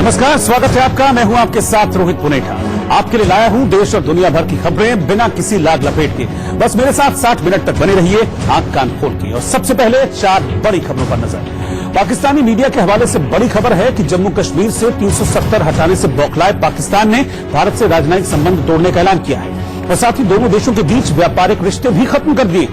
नमस्कार, स्वागत है आपका। मैं हूं आपके साथ रोहित पुनेठा। आपके लिए लाया हूं देश और दुनिया भर की खबरें बिना किसी लाग लपेट के। बस मेरे साथ 60 मिनट तक बने रहिए आंख कान खोल के। और सबसे पहले 4 बड़ी खबरों पर नजर। पाकिस्तानी मीडिया के हवाले से बड़ी खबर है कि जम्मू कश्मीर से 370 हटाने से बौखलाए पाकिस्तान ने भारत से राजनयिक संबंध तोड़ने का ऐलान किया है और साथ ही दोनों देशों के बीच व्यापारिक रिश्ते भी खत्म कर दिए।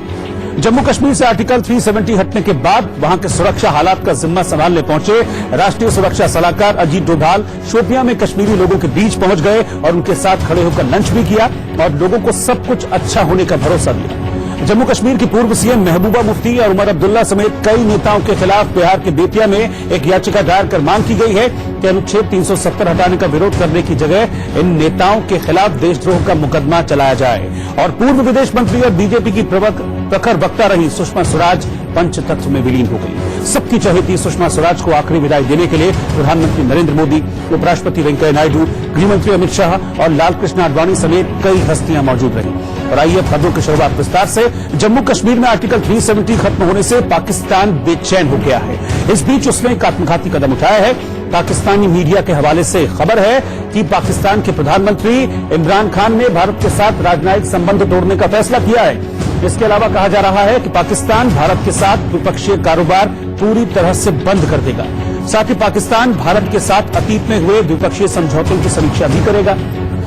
जम्मू कश्मीर से आर्टिकल 370 हटने के बाद वहां के सुरक्षा हालात का जिम्मा संभालने पहुंचे राष्ट्रीय सुरक्षा सलाहकार अजीत डोभाल शोपियां में कश्मीरी लोगों के बीच पहुंच गए और उनके साथ खड़े होकर लंच भी किया और लोगों को सब कुछ अच्छा होने का भरोसा दिया। जम्मू कश्मीर की पूर्व सीएम महबूबा मुफ्ती और उमर अब्दुल्ला समेत कई नेताओं के खिलाफ बिहार के बेतिया में एक याचिका दायर कर मांग की गई है कि अनुच्छेद 370 हटाने का विरोध करने की जगह इन नेताओं के खिलाफ देशद्रोह का मुकदमा चलाया जाए। और पूर्व विदेश मंत्री और बीजेपी की प्रखर वक्ता रही सुषमा स्वराज पंचतत्व में विलीन हो गई। सबकी चहेती सुषमा स्वराज को आखिरी विदाई देने के लिए प्रधानमंत्री नरेंद्र मोदी, उपराष्ट्रपति वेंकैया नायडू, गृहमंत्री अमित शाह और लालकृष्ण आडवाणी समेत कई हस्तियां मौजूद रही। और आइए खबरों की शुरुआत विस्तार से। जम्मू कश्मीर में आर्टिकल 370 खत्म होने से पाकिस्तान बेचैन हो गया है। इस बीच उसने एक आत्मघाती कदम उठाया है। पाकिस्तानी मीडिया के हवाले से खबर है कि पाकिस्तान के प्रधानमंत्री इमरान खान ने भारत के साथ राजनयिक संबंध तोड़ने का फैसला किया है। इसके अलावा कहा जा रहा है कि पाकिस्तान भारत के साथ द्विपक्षीय कारोबार पूरी तरह से बंद कर देगा। साथ ही पाकिस्तान भारत के साथ अतीत में हुए द्विपक्षीय समझौतों की समीक्षा भी करेगा।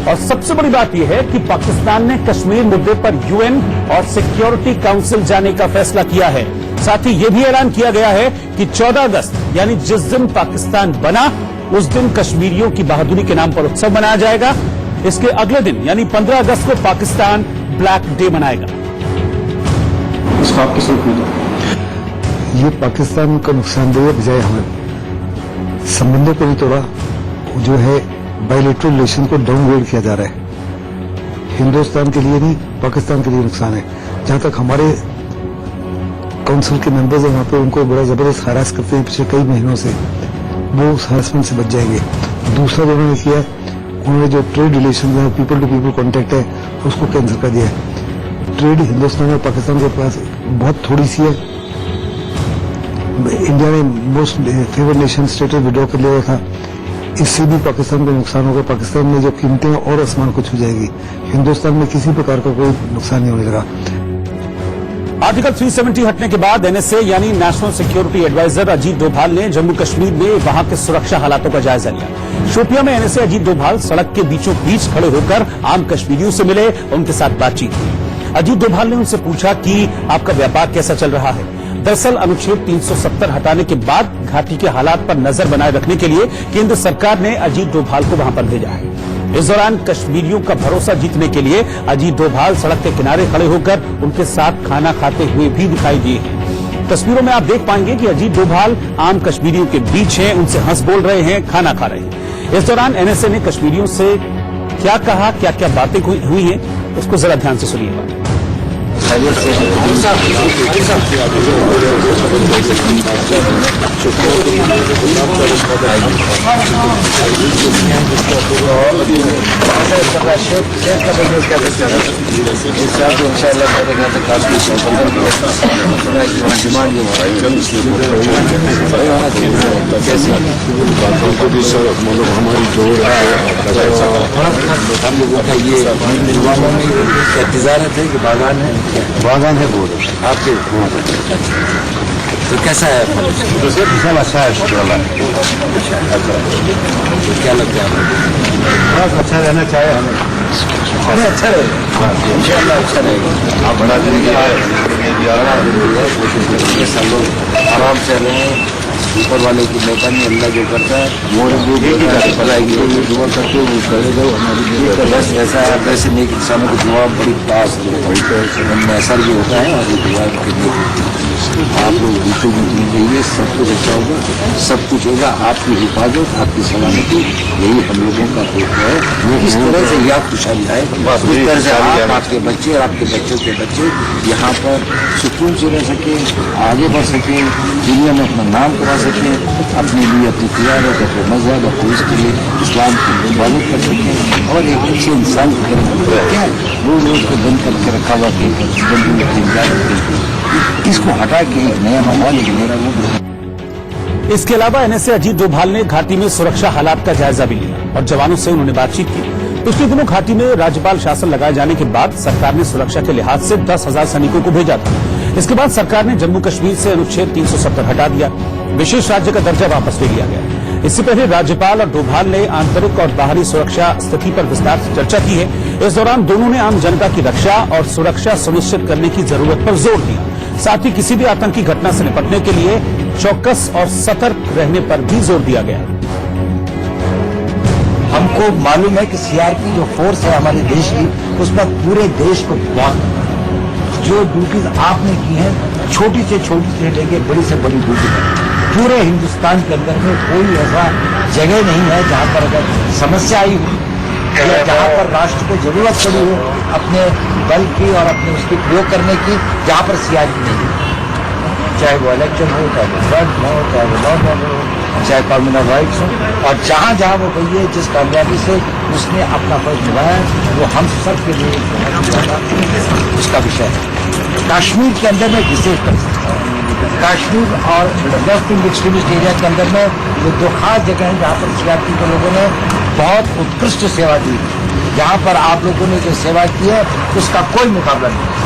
और सबसे बड़ी बात यह है कि पाकिस्तान ने कश्मीर मुद्दे पर यूएन और सिक्योरिटी काउंसिल जाने का फैसला किया है। साथ ही यह भी ऐलान किया गया है कि 14 अगस्त यानी जिस दिन पाकिस्तान बना उस दिन कश्मीरियों की बहादुरी के नाम पर उत्सव मनाया जाएगा। इसके अगले दिन यानी 15 अगस्त को पाकिस्तान ब्लैक डे मनाएगा। ये पाकिस्तान का नुकसानदेह बजाय हमें संबंधों को नहीं तोड़ा, जो है बायलैटरल रिलेशन को डाउनग्रेड किया जा रहा है। हिंदुस्तान के लिए नहीं, पाकिस्तान के लिए नुकसान है। जहां तक हमारे काउंसिल के मेंबर्स हैं वहां पे उनको बड़ा जबरदस्त हरास करते हैं पिछले कई महीनों से, वो उस हरासमेंट से बच जाएंगे। दूसरा जो उन्होंने किया, उन्होंने जो ट्रेड रिलेशन है, पीपल टू पीपल कॉन्टेक्ट है, उसको कैंसिल कर दिया है। ट्रेड हिंदुस्तान और पाकिस्तान के पास बहुत थोड़ी सी है। इंडिया ने most favoured nation status withdraw कर लिया था। इससे भी पाकिस्तान को नुकसान होगा। पाकिस्तान में जो कीमतें और आसमान को छू जाएगी। हिंदुस्तान में किसी प्रकार का कोई नुकसान नहीं होने लगा। आर्टिकल 370 हटने के बाद एनएसए यानी national security advisor Ajit Doval ने जम्मू कश्मीर में वहां के सुरक्षा हालातों का जायजा लिया। शोपियां में एनएसए अजीत डोभाल सड़क के बीचों बीच खड़े होकर आम कश्मीरियों से मिले, उनके साथ बातचीत की। अजीत डोभाल ने उनसे पूछा कि आपका व्यापार कैसा चल रहा है। दरअसल अनुच्छेद 370 हटाने के बाद घाटी के हालात पर नजर बनाए रखने के लिए केंद्र सरकार ने अजीत डोभाल को वहां पर भेजा है। इस दौरान कश्मीरियों का भरोसा जीतने के लिए अजीत डोभाल सड़क के किनारे खड़े होकर उनके साथ खाना खाते हुए भी दिखाई दिए हैं। तस्वीरों में आप देख पाएंगे कि अजीत डोभाल आम कश्मीरियों के बीच हैं, उनसे हंस बोल रहे हैं, खाना खा रहे हैं। इस दौरान एनएसए ने कश्मीरियों से क्या कहा, क्या क्या बातें हुई हैं, उसको जरा ध्यान से सुनिएगा। हमारी जोड़ हम लोगों का ये तजारत है कि बागान है बोल आपके तो कैसा है? अच्छा है, तो क्या लगता है? बहुत अच्छा रहना चाहिए हमें। अच्छा रहेगा, इंशाल्लाह अच्छा रहेगा। आप बड़ा दिन कोशिश करेंगे, सब लोग आराम से रहें। ऊपर वाले की मेहरबानी, अल्लाह जो करता है वो बनाएगी, दुआ करते हो वो करेगा। हमारी बस ऐसा है, वैसे नेक इंसानों की दुआ बड़ी खास मन में असर भी होता है और दुआ करने आप लोग दूसरे भी चाहिए, सब कुछ अच्छा होगा, सब कुछ होगा। आपकी हिफाजत, आपकी सलामती, यही हम लोगों का होता है। इस तरह से यह खुशहाली आए, इस तरह से आप, आपके बच्चे और आपके बच्चों के बच्चे यहाँ पर सुकून से रह सके, आगे बढ़ सके, दुनिया में अपना नाम करा सके, अपने लिए अपनी तिजारत, अपने मजहब, अपने इसके लिए इस्लाम की हिफाजत कर सके और एक अच्छे इंसान की तरह क्या रोज रोज को बंद करके रखा हुआ इसको हटा के एक नया माहौल, एक नया वो इसके अलावा एनएसए अजीत डोभाल ने घाटी में सुरक्षा हालात का जायजा भी लिया और जवानों से उन्होंने बातचीत की। पिछले दिनों घाटी में राज्यपाल शासन लगाए जाने के बाद सरकार ने सुरक्षा के लिहाज से 10,000 सैनिकों को भेजा था। इसके बाद सरकार ने जम्मू कश्मीर से अनुच्छेद 370 हटा दिया, विशेष राज्य का दर्जा वापस ले लिया गया। इससे पहले राज्यपाल और डोभाल ने आंतरिक और बाहरी सुरक्षा स्थिति पर विस्तार से चर्चा की है। इस दौरान दोनों ने आम जनता की रक्षा और सुरक्षा सुनिश्चित करने की जरूरत पर जोर दिया। साथ ही किसी भी आतंकी घटना से निपटने के लिए चौकस और सतर्क रहने पर भी जोर दिया गया। हमको मालूम है कि सीआरपी जो फोर्स है हमारे देश की, उसमें पूरे देश को बहुत जो ड्यूटीज आपने की है, छोटी से छोटी से लेके बड़ी से बड़ी ड्यूटी है। पूरे हिंदुस्तान के अंदर में कोई ऐसा जगह नहीं है जहां पर अगर समस्या आई हो या जहां पर राष्ट्र को जरूरत पड़ी हो अपने बल की और अपने उसके प्रयोग करने की, जहां पर सीआरपी नहीं है। चाहे वो इलेक्शन हो, चाहे वो फ्लड हो, चाहे वो लॉ ऑर्डर हो, चाहे कम्युनल राइट्स हो, और जहां जहां वो गई है, जिस कामयाबी से उसने अपना फर्ज निभाया, वो हम सब के लिए बहुत ज्यादा उसका विषय है। कश्मीर के अंदर में विशेष परिस्थिति है। कश्मीर और वेस्ट एक्सट्रीमिस्ट एरिया के अंदर में ये दो खास जगह हैं जहां पर सीआरपी के लोगों ने बहुत उत्कृष्ट सेवा दी। जहां पर आप लोगों ने जो सेवा की है उसका कोई मुकाबला नहीं।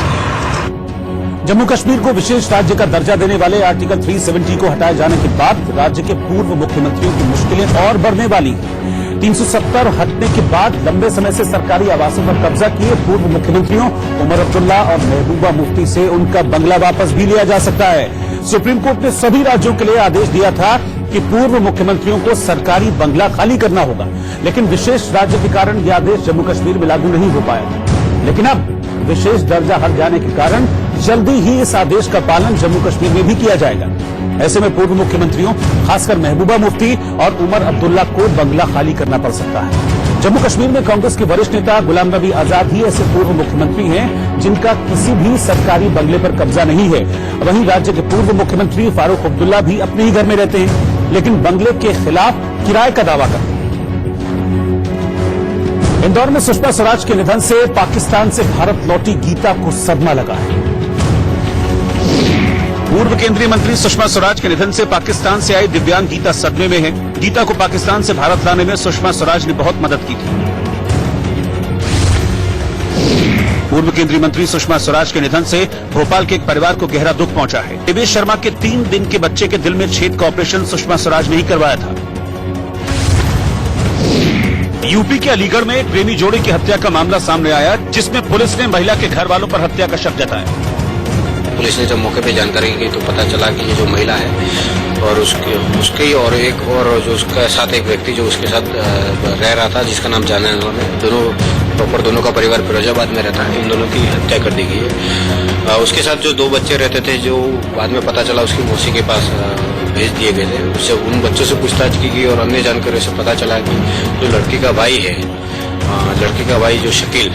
जम्मू कश्मीर को विशेष राज्य का दर्जा देने वाले आर्टिकल 370 को हटाए जाने के बाद राज्य के पूर्व मुख्यमंत्रियों की मुश्किलें और बढ़ने वाली हैं। 370 हटने के बाद लंबे समय से सरकारी आवासों पर कब्जा किए पूर्व मुख्यमंत्रियों उमर अब्दुल्ला और महबूबा मुफ्ती से उनका बंगला वापस भी लिया जा सकता है। सुप्रीम कोर्ट ने सभी राज्यों के लिए आदेश दिया था कि पूर्व मुख्यमंत्रियों को सरकारी बंगला खाली करना होगा, लेकिन विशेष राज्य के कारण यह आदेश जम्मू कश्मीर में लागू नहीं हो पाया। लेकिन अब विशेष दर्जा हट जाने के कारण जल्दी ही इस आदेश का पालन जम्मू कश्मीर में भी किया जाएगा। ऐसे में पूर्व मुख्यमंत्रियों, खासकर महबूबा मुफ्ती और उमर अब्दुल्ला को बंगला खाली करना पड़ सकता है। जम्मू कश्मीर में कांग्रेस के वरिष्ठ नेता गुलाम नबी आजाद ही ऐसे पूर्व मुख्यमंत्री हैं जिनका किसी भी सरकारी बंगले पर कब्जा नहीं है। वहीं राज्य के पूर्व मुख्यमंत्री फारूक अब्दुल्ला भी अपने ही घर में रहते हैं, लेकिन बंगले के खिलाफ किराए का दावा करते हैं। इंदौर में सुषमा स्वराज के निधन से पाकिस्तान से भारत लौटी गीता को सदमा लगा है। पूर्व केंद्रीय मंत्री सुषमा स्वराज के निधन से पाकिस्तान से आई दिव्यांग गीता सदमे में है। गीता को पाकिस्तान से भारत लाने में सुषमा स्वराज ने बहुत मदद की थी। पूर्व केंद्रीय मंत्री सुषमा स्वराज के निधन से भोपाल के एक परिवार को गहरा दुख पहुंचा है। देवेश शर्मा के 3 दिन के बच्चे के दिल में छेद का ऑपरेशन सुषमा स्वराज ने ही करवाया था। यूपी के अलीगढ़ में एक प्रेमी जोड़े की हत्या का मामला सामने आया, जिसमें पुलिस ने महिला के घर वालों पर हत्या का शक जताया। पुलिस ने जब मौके पे जानकारी की तो पता चला कि ये जो महिला है और उसकी और एक और जो उसके साथ एक व्यक्ति जो उसके साथ रह रहा था, जिसका नाम जाना है उन्होंने, दोनों का परिवार फिरोजाबाद में रहता है। इन दोनों की हत्या कर दी गई है। उसके साथ जो 2 बच्चे रहते थे, जो बाद में पता चला उसकी मौसी के पास भेज दिए गए थे। उससे उन बच्चों से पूछताछ की गई और अन्य जानकारी से पता चला कि जो लड़की का भाई है, लड़की का भाई जो शकील,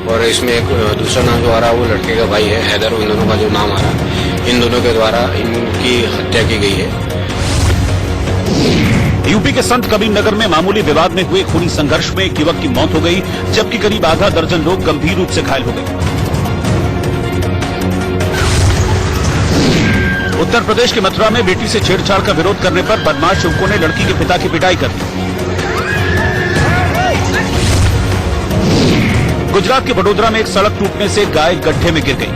और इसमें एक दूसरा नाम जो आ रहा है वो लड़के का भाई है हैदर, इन दोनों का जो नाम आ रहा है, इन दोनों के द्वारा इनकी हत्या की गई है। यूपी के संत कबीर नगर में मामूली विवाद में हुए खूनी संघर्ष में एक युवक की मौत हो गई, जबकि करीब आधा दर्जन लोग गंभीर रूप से घायल हो गए। उत्तर प्रदेश के मथुरा में बेटी से छेड़छाड़ का विरोध करने पर बदमाश युवकों ने लड़की के पिता की पिटाई कर दी। गुजरात के वडोदरा में एक सड़क टूटने से गाय गड्ढे में गिर गई।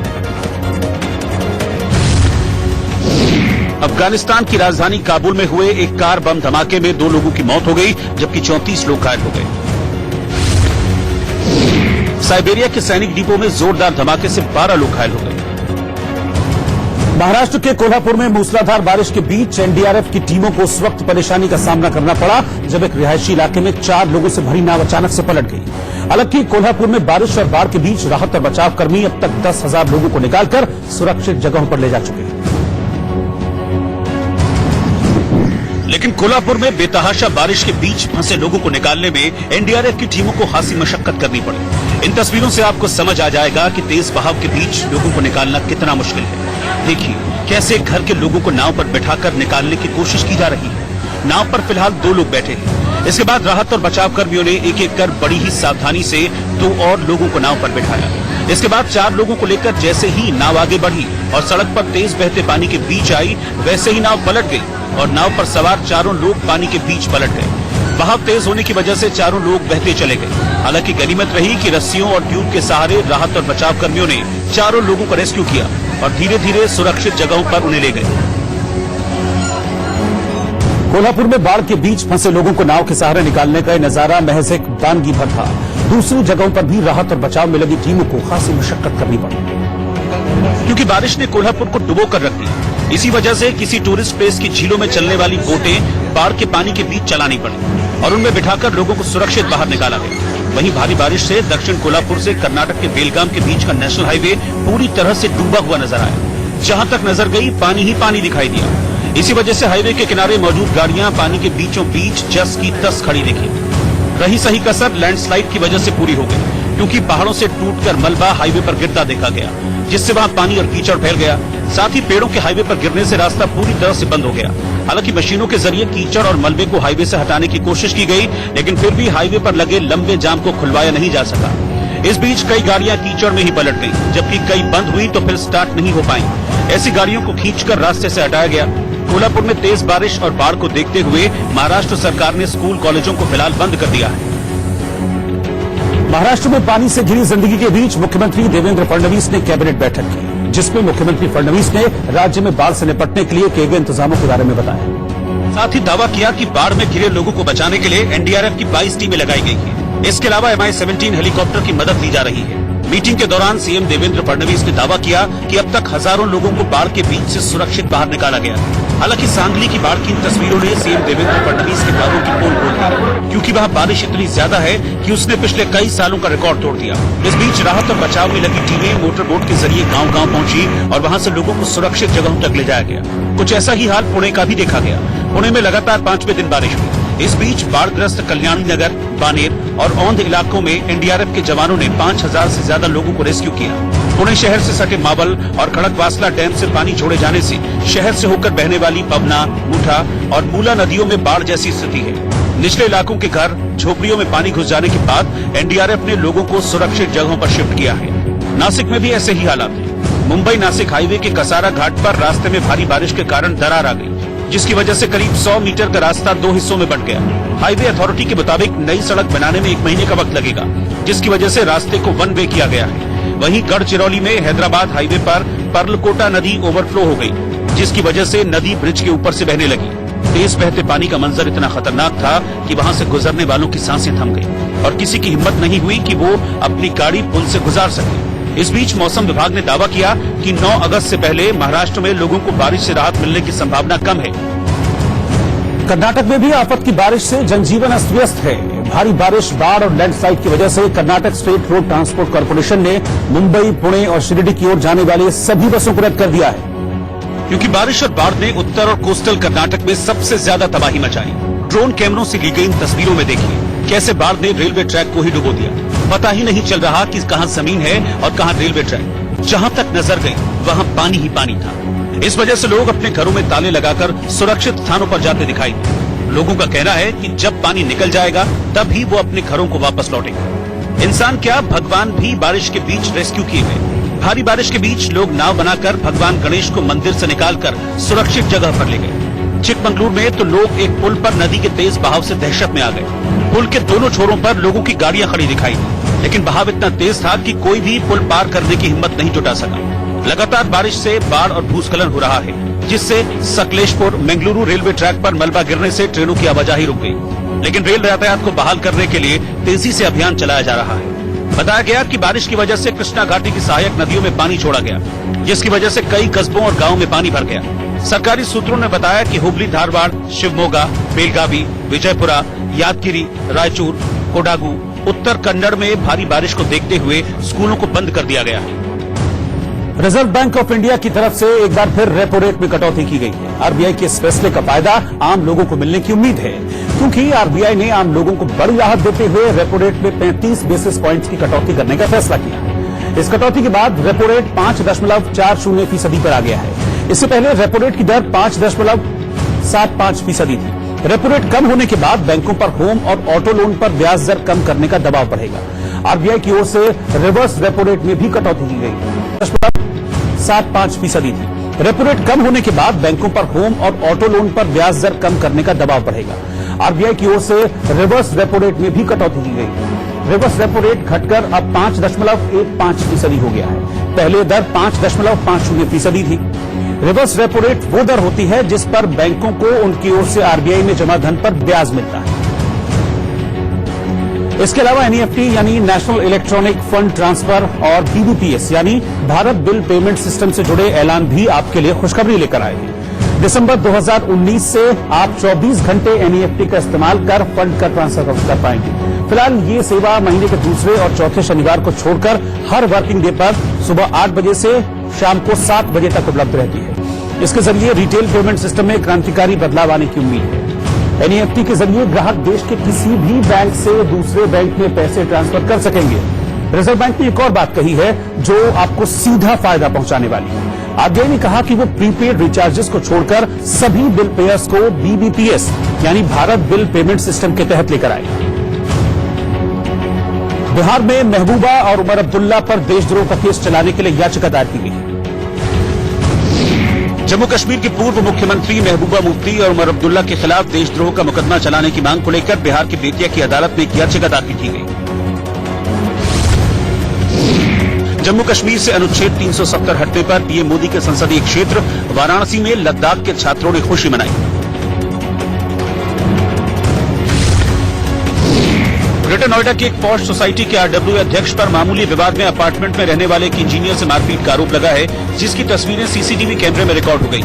अफगानिस्तान की राजधानी काबुल में हुए एक कार बम धमाके में 2 लोगों की मौत हो गई, जबकि 34 लोग घायल हो गए। साइबेरिया के सैनिक डिपो में जोरदार धमाके से 12 लोग घायल हो गए। महाराष्ट्र के कोल्हापुर में मूसलाधार बारिश के बीच एनडीआरएफ की टीमों को उस वक्त परेशानी का सामना करना पड़ा जब एक रिहायशी इलाके में 4 लोगों से भरी नाव अचानक से पलट गई। हालांकि कोल्हापुर में बारिश और बाढ़ के बीच राहत और बचाव कर्मी अब तक 10,000 लोगों को निकालकर सुरक्षित जगहों पर ले जा चुके हैं। लेकिन कोल्हापुर में बेतहाशा बारिश के बीच फंसे लोगों को निकालने में एनडीआरएफ की टीमों को खासी मशक्कत करनी पड़ी। इन तस्वीरों से आपको समझ आ जाएगा कि तेज बहाव के बीच लोगों को निकालना कितना मुश्किल है। देखिए कैसे घर के लोगों को नाव पर बिठाकर निकालने की कोशिश की जा रही है। नाव पर फिलहाल 2 लोग बैठे हैं। इसके बाद राहत और बचाव कर्मियों ने एक एक कर बड़ी ही सावधानी से 2 और लोगों को नाव पर बिठाया। इसके बाद 4 लोगों को लेकर जैसे ही नाव आगे बढ़ी और सड़क पर तेज बहते पानी के बीच आई, वैसे ही नाव पलट गई और नाव पर सवार चारों लोग पानी के बीच पलट गए। बहाव तेज होने की वजह से चारों लोग बहते चले गए। हालांकि गनीमत रही कि रस्सियों और ट्यूब के सहारे राहत और बचाव कर्मियों ने चारों लोगों को रेस्क्यू किया और धीरे धीरे सुरक्षित जगहों पर उन्हें ले गए। कोल्हापुर में बाढ़ के बीच फंसे लोगों को नाव के सहारे निकालने का नजारा महज एक वानगी भर था। दूसरी जगहों पर भी राहत और बचाव में लगी टीमों को खासी मशक्कत करनी पड़ी, क्योंकि बारिश ने कोल्हापुर को डुबो कर रख दिया। इसी वजह से किसी टूरिस्ट प्लेस की झीलों में चलने वाली बोटें बाढ़ के पानी के बीच चलानी पड़ी और उनमें बिठाकर लोगों को सुरक्षित बाहर निकाला गया। वहीं भारी बारिश से दक्षिण कोल्हापुर से कर्नाटक के बेलगाम के बीच का नेशनल हाईवे पूरी तरह से डूबा हुआ नजर आया। जहां तक नजर गई पानी ही पानी दिखाई दिया। इसी वजह से हाईवे के किनारे मौजूद गाड़ियां पानी के बीचों बीच जस की तस खड़ी दिखी। रही सही कसर लैंडस्लाइड की वजह से पूरी हो गई, क्योंकि पहाड़ों से टूटकर मलबा हाईवे पर गिरता देखा गया, जिससे वहां पानी और कीचड़ फैल गया। साथ ही पेड़ों के हाईवे पर गिरने से रास्ता पूरी तरह से बंद हो गया। हालांकि मशीनों के जरिए कीचड़ और मलबे को हाईवे से हटाने की कोशिश की गई, लेकिन फिर भी हाईवे पर लगे लंबे जाम को खुलवाया नहीं जा सका। इस बीच कई गाड़ियां कीचड़ में ही पलट गईं, जबकि कई बंद हुई तो फिर स्टार्ट नहीं हो पाई। ऐसी गाड़ियों को खींचकर रास्ते से हटाया गया। कोल्हापुर में तेज बारिश और बाढ़ को देखते हुए महाराष्ट्र सरकार ने स्कूल कॉलेजों को फिलहाल बंद कर दिया है। महाराष्ट्र में पानी से घिरी जिंदगी के बीच मुख्यमंत्री देवेंद्र फडणवीस ने कैबिनेट बैठक की, जिसमें मुख्यमंत्री फडणवीस ने राज्य में बाढ़ से निपटने के लिए किए गए इंतजामों के बारे में बताया। साथ ही दावा किया कि बाढ़ में घिरे लोगों को बचाने के लिए एनडीआरएफ की 22 टीमें लगाई गई हैं। इसके अलावा MI-17 हेलीकॉप्टर की मदद ली जा रही है। मीटिंग के दौरान सीएम देवेंद्र फडणवीस ने दावा किया कि अब तक हजारों लोगों को बाढ़ के बीच से सुरक्षित बाहर निकाला गया। हालांकि सांगली की बाढ़ की इन तस्वीरों ने सीएम देवेंद्र फडणवीस के दावों की पोल खोल दी, क्योंकि वहां बारिश इतनी ज्यादा है कि उसने पिछले कई सालों का रिकॉर्ड तोड़ दिया। इस बीच राहत और बचाव में लगी टीमें मोटर बोट के जरिए गांव-गांव पहुंची और वहां से लोगों को सुरक्षित जगहों तक ले जाया गया। कुछ ऐसा ही हाल पुणे का भी देखा गया। पुणे में लगातार 5वें दिन बारिश हुई। इस बीच बाढ़ग्रस्त कल्याणी नगर, बानेर और औंध इलाकों में एनडीआरएफ के जवानों ने 5000 से ज्यादा लोगों को रेस्क्यू किया। पुणे शहर से सटे मावल और खड़कवासला डैम से पानी छोड़े जाने से शहर से होकर बहने वाली पवना, मुठा और मूला नदियों में बाढ़ जैसी स्थिति है। निचले इलाकों के घर, झोपड़ियों में पानी घुस जाने के बाद एनडीआरएफ ने लोगों को सुरक्षित जगहों पर शिफ्ट किया है। नासिक में भी ऐसे ही हालात हैं। मुंबई नासिक हाईवे के कसारा घाट पर रास्ते में भारी बारिश के कारण दरार आ गई, जिसकी वजह से करीब 100 मीटर का रास्ता 2 हिस्सों में बंट गया। हाईवे अथॉरिटी के मुताबिक नई सड़क बनाने में 1 महीने का वक्त लगेगा, जिसकी वजह से रास्ते को 1 वे किया गया है। वहीं गढ़चिरौली में हैदराबाद हाईवे पर पर्लकोटा नदी ओवरफ्लो हो गई, जिसकी वजह से नदी ब्रिज के ऊपर से बहने लगी। तेज बहते पानी का मंजर इतना खतरनाक था कि वहां से गुजरने वालों की सांसें थम गई और किसी की हिम्मत नहीं हुई कि वो अपनी गाड़ी पुल से गुजार सके। इस बीच मौसम विभाग ने दावा किया कि 9 अगस्त से पहले महाराष्ट्र में लोगों को बारिश से राहत मिलने की संभावना कम है। कर्नाटक में भी आफत की बारिश से जनजीवन अस्त व्यस्त है। भारी बारिश, बाढ़ और लैंडस्लाइड की वजह से Karnataka state road transport corporation ने मुंबई, पुणे और शिरडी की ओर जाने वाली सभी बसों को रद्द कर दिया है, क्योंकि बारिश और बाढ़ ने उत्तर और कोस्टल कर्नाटक में सबसे ज्यादा तबाही मचाई। ड्रोन कैमरों से ली गई इन तस्वीरों में देखिए कैसे बाढ़ ने रेलवे ट्रैक को ही डुबो दिया। पता ही नहीं चल रहा कि कहां जमीन है और कहां रेलवे ट्रैक। जहां तक नजर गई वहां पानी ही पानी था। इस वजह से लोग अपने घरों में ताले लगाकर सुरक्षित स्थानों पर जाते दिखाई दिए। लोगों का कहना है कि जब पानी निकल जाएगा तब ही वो अपने घरों को वापस लौटेंगे। इंसान क्या, भगवान भी बारिश के बीच रेस्क्यू किए गए। भारी बारिश के बीच लोग नाव बनाकर भगवान गणेश को मंदिर से निकालकर सुरक्षित जगह पर ले गए। चिकमंगलुरु में तो लोग एक पुल पर नदी के तेज बहाव से दहशत में आ गए। पुल के दोनों छोरों पर लोगों की गाड़ियां खड़ी दिखाई दी, लेकिन बहाव इतना तेज था कि कोई भी पुल पार करने की हिम्मत नहीं जुटा सका। लगातार बारिश से बाढ़ और भूस्खलन हो रहा है, जिससे सकलेशपुर मंगलुरु रेलवे ट्रैक पर मलबा गिरने से ट्रेनों की आवाजाही रुक गई। लेकिन रेल यातायात को बहाल करने के लिए तेजी से अभियान चलाया जा रहा है। बताया गया कि बारिश की वजह से कृष्णा घाटी की सहायक नदियों में पानी छोड़ा गया, जिसकी वजह से कई कस्बों और गांवों में पानी भर गया। सरकारी सूत्रों ने बताया कि हुबली, धारवाड़, शिवमोगा, बेलगावी, विजयपुरा, यादगिरी, रायचूर, कोडागू, उत्तर कन्नड़ में भारी बारिश को देखते हुए स्कूलों को बंद कर दिया गया है। रिजर्व बैंक ऑफ इंडिया की तरफ से एक बार फिर रेपो रेट में कटौती की गई है। आरबीआई के इस फैसले का फायदा आम लोगों को मिलने की उम्मीद है, क्योंकि आरबीआई ने आम लोगों को बड़ी राहत देते हुए रेपो रेट में 35 बेसिस पॉइंट्स की कटौती करने का फैसला किया। इस कटौती के बाद रेपो रेट 5.40% पर आ गया है। इससे पहले रेपो रेट की दर 5.75% थी। रेपो रेट कम होने के बाद बैंकों पर होम और ऑटो लोन पर ब्याज दर कम करने का दबाव बढ़ेगा। आरबीआई की ओर से रिवर्स रेपो रेट में भी कटौती की गई, 7.5% थी। रेपो रेट कम होने के बाद बैंकों पर होम और ऑटो लोन पर ब्याज दर कम करने का दबाव बढ़ेगा। आरबीआई की ओर से रिवर्स रेपो रेट में भी कटौती की गई। रिवर्स रेपो रेट घटकर अब 5.15% हो गया है। पहले दर 5.50% थी। रिवर्स रेपो रेट वो दर होती है जिस पर बैंकों को उनकी ओर से आरबीआई में जमा धन पर ब्याज मिलता है। इसके अलावा एनईएफटी यानी नेशनल इलेक्ट्रॉनिक फंड ट्रांसफर और बीबीपीएस यानी भारत बिल पेमेंट सिस्टम से जुड़े ऐलान भी आपके लिए खुशखबरी लेकर आएगी। दिसंबर 2019 से आप 24 घंटे एनईएफटी का इस्तेमाल कर फंड का ट्रांसफर कर पाएंगे। फिलहाल ये सेवा महीने के दूसरे और चौथे शनिवार को छोड़कर हर वर्किंग डे पर सुबह 8 बजे से शाम को 7 बजे तक उपलब्ध रहती है। इसके जरिए रिटेल पेमेंट सिस्टम में क्रांतिकारी बदलाव आने की उम्मीद है। एनईएफटी के जरिए ग्राहक देश के किसी भी बैंक से दूसरे बैंक में पैसे ट्रांसफर कर सकेंगे। रिजर्व बैंक ने एक और बात कही है जो आपको सीधा फायदा पहुंचाने वाली है। आरबीआई ने कहा कि वो प्रीपेड रिचार्जेस को छोड़कर सभी बिल पेयर्स को बीबीपीएस यानी भारत बिल पेमेंट सिस्टम के तहत लेकर आएगा। बिहार में महबूबा और उमर अब्दुल्ला पर देशद्रोह का केस चलाने के लिए याचिका दायर की गई। जम्मू कश्मीर के पूर्व मुख्यमंत्री महबूबा मुफ्ती और उमर अब्दुल्ला के खिलाफ देशद्रोह का मुकदमा चलाने की मांग को लेकर बिहार की बेतिया की अदालत में एक याचिका दाखिल की गई। जम्मू कश्मीर से अनुच्छेद 370 हटने पर पीएम मोदी के संसदीय क्षेत्र वाराणसी में लद्दाख के छात्रों ने खुशी मनाई। ग्रेटर नोएडा की एक पॉश सोसाइटी के आरडब्ल्यू अध्यक्ष पर मामूली विवाद में अपार्टमेंट में रहने वाले एक इंजीनियर से मारपीट का आरोप लगा है, जिसकी तस्वीरें सीसीटीवी कैमरे में रिकॉर्ड हो गई।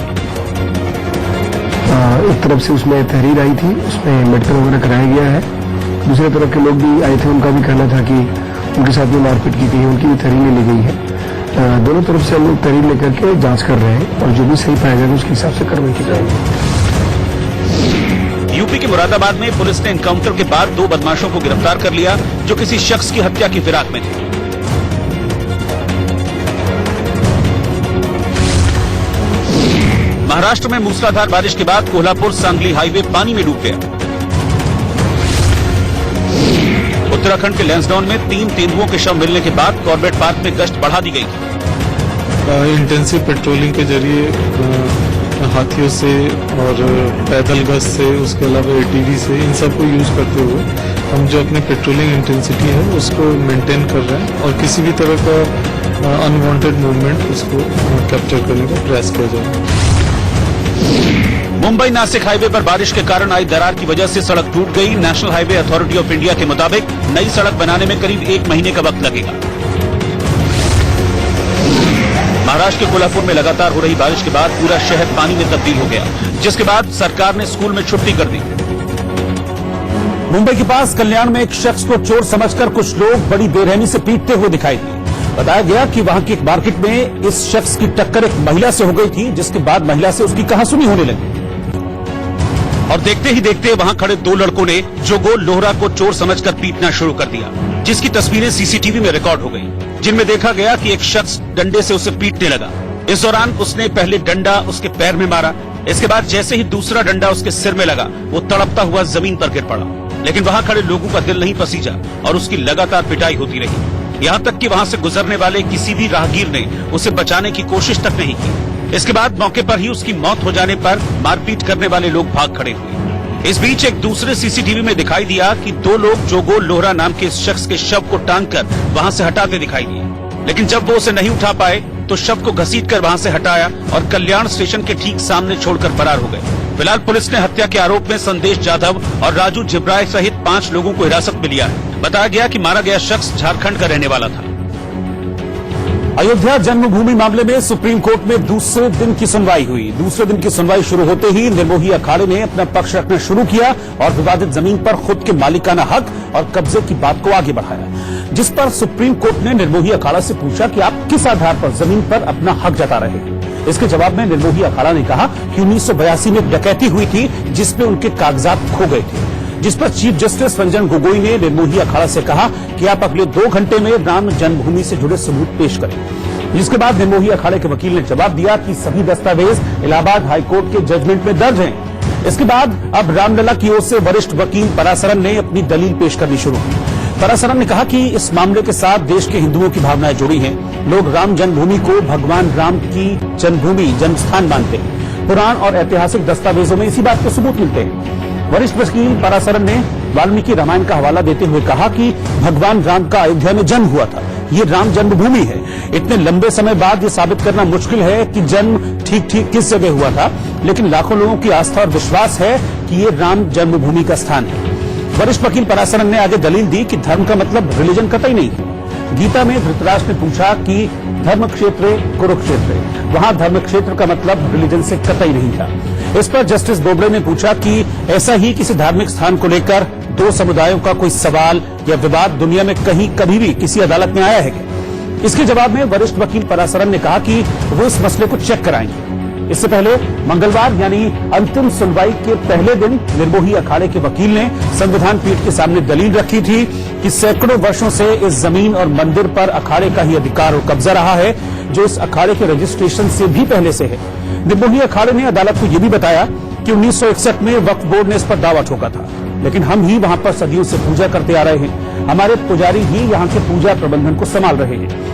एक तरफ से उसमें तहरीर आई थी, उसमें मेडिकल वगैरह कराया गया है। दूसरी तरफ के लोग भी आए थे, उनका भी कहना था कि उनके साथ में मारपीट की गई है, उनकी भी तहरीर ली गई है। दोनों तरफ से हम लोग तहरीर लेकर के जांच कर रहे हैं और जो भी सही पाया जाएगा उसके हिसाब से कार्रवाई की जाएगी। यूपी के मुरादाबाद में पुलिस ने एनकाउंटर के बाद 2 बदमाशों को गिरफ्तार कर लिया जो किसी शख्स की हत्या की फिराक में थे। महाराष्ट्र में मूसलाधार बारिश के बाद कोल्हापुर सांगली हाईवे पानी में डूब गया। उत्तराखंड के लैंसडाउन में 3 तेंदुओं के शव मिलने के बाद कॉर्बेट पार्क में गश्त बढ़ा दी गई। इंटेंसिव पेट्रोलिंग के जरिए हाथियों से और पैदल गश्त से, उसके अलावा एटीवी से, इन सबको यूज करते हुए हम जो अपनी पेट्रोलिंग इंटेंसिटी है उसको मेंटेन कर रहे हैं और किसी भी तरह का अनवांटेड मूवमेंट उसको कैप्चर करने का प्रयास किया जाएगा। मुंबई नासिक हाईवे पर बारिश के कारण आई दरार की वजह से सड़क टूट गई। National highway authority of India के मुताबिक नई सड़क बनाने में करीब 1 महीने का वक्त लगेगा। महाराष्ट्र के कोल्हापुर में लगातार हो रही बारिश के बाद पूरा शहर पानी में तब्दील हो गया, जिसके बाद सरकार ने स्कूल में छुट्टी कर दी। मुंबई के पास कल्याण में एक शख्स को चोर समझकर कुछ लोग बड़ी बेरहमी से पीटते हुए दिखाई दिए। बताया गया कि वहां की एक मार्केट में इस शख्स की टक्कर एक महिला से हो गई थी, जिसके बाद महिला से उसकी कहासुनी होने लगी और देखते ही देखते वहां खड़े 2 लड़कों ने जोगो लोहरा को चोर समझकर पीटना शुरू कर दिया, जिसकी तस्वीरें सीसीटीवी में रिकॉर्ड हो गई, जिनमें देखा गया कि एक शख्स डंडे से उसे पीटने लगा। इस दौरान उसने पहले डंडा उसके पैर में मारा। इसके बाद जैसे ही दूसरा डंडा उसके सिर में लगा, वो तड़पता हुआ जमीन पर गिर पड़ा। लेकिन वहां खड़े लोगों का दिल नहीं पसीजा और उसकी लगातार पिटाई होती रही, यहाँ तक कि वहां से गुजरने वाले किसी भी राहगीर ने उसे बचाने की कोशिश तक नहीं की। इसके बाद मौके पर ही उसकी मौत हो जाने पर मारपीट करने वाले लोग भाग खड़े हुए। इस बीच एक दूसरे सीसीटीवी में दिखाई दिया कि 2 लोग जोगो लोहरा नाम के इस शख्स के शव को टांगकर वहां से हटाते दिखाई दिए। लेकिन जब वो उसे नहीं उठा पाए तो शव को घसीटकर वहां से हटाया और कल्याण स्टेशन के ठीक सामने छोड़कर फरार हो गए। फिलहाल पुलिस ने हत्या के आरोप में संदेश जाधव और राजू जिब्राय सहित 5 लोगों को हिरासत में लिया है। बताया गया कि मारा गया शख्स झारखंड का रहने वाला था। अयोध्या जन्मभूमि मामले में सुप्रीम कोर्ट में दूसरे दिन की सुनवाई हुई। दूसरे दिन की सुनवाई शुरू होते ही निर्मोही अखाड़े ने अपना पक्ष रखना शुरू किया और विवादित जमीन पर खुद के मालिकाना हक और कब्जे की बात को आगे बढ़ाया, जिस पर सुप्रीम कोर्ट ने निर्मोही अखाड़ा से पूछा कि आप किस आधार पर जमीन पर अपना हक जता रहे हैं। इसके जवाब में निर्मोही अखाड़ा ने कहा कि 1982 में डकैती हुई थी जिसमें उनके कागजात खो गए थे, जिस पर चीफ जस्टिस रंजन गोगोई ने निर्मोही अखाड़ा से कहा कि आप अगले 2 घंटे में राम जन्मभूमि से जुड़े सबूत पेश करें। जिसके बाद निर्मोही अखाड़े के वकील ने जवाब दिया कि सभी दस्तावेज इलाहाबाद हाईकोर्ट के जजमेंट में दर्ज हैं। इसके बाद अब रामलला की ओर से वरिष्ठ वकील परासरन ने अपनी दलील पेश करनी शुरू की। परासरन ने कहा कि इस मामले के साथ देश के हिंदुओं की भावनाएं जुड़ी हैं। लोग राम जन्मभूमि को भगवान राम की जन्मभूमि जन्मस्थान मानते हैं। पुराण और ऐतिहासिक दस्तावेजों में इसी बात के सबूत मिलते हैं। वरिष्ठ वकील परासरन ने वाल्मीकि रामायण का हवाला देते हुए कहा कि भगवान राम का अयोध्या में जन्म हुआ था। ये राम जन्मभूमि है। इतने लंबे समय बाद ये साबित करना मुश्किल है कि जन्म ठीक किस जगह हुआ था, लेकिन लाखों लोगों की आस्था और विश्वास है कि ये राम जन्मभूमि का स्थान है। वरिष्ठ वकील परासरन ने आगे दलील दी कि धर्म का मतलब रिलीजन कतई नहीं है। गीता में धृतराष्ट्र ने पूछा कि धर्म क्षेत्र कुरुक्षेत्र, वहां धर्म क्षेत्र का मतलब रिलीजन से कतई नहीं था। इस पर जस्टिस बोबड़े ने पूछा कि ऐसा ही किसी धार्मिक स्थान को लेकर दो समुदायों का कोई सवाल या विवाद दुनिया में कहीं कभी भी किसी अदालत में आया है क्या? इसके जवाब में वरिष्ठ वकील परासरन ने कहा कि वो इस मसले को चेक कराएंगे। इससे पहले मंगलवार यानी अंतिम सुनवाई के पहले दिन निर्मोही अखाड़े के वकील ने संविधान पीठ के सामने दलील रखी थी कि सैकड़ों वर्षों से इस जमीन और मंदिर पर अखाड़े का ही अधिकार और कब्जा रहा है, जो इस अखाड़े के रजिस्ट्रेशन से भी पहले से है। निर्मोही अखाड़े ने अदालत को यह भी बताया कि 1961 में वक्फ बोर्ड ने इस पर दावा ठोका था, लेकिन हम ही वहां पर सदियों से पूजा करते आ रहे हैं। हमारे पुजारी ही यहाँ के पूजा प्रबंधन को संभाल रहे हैं।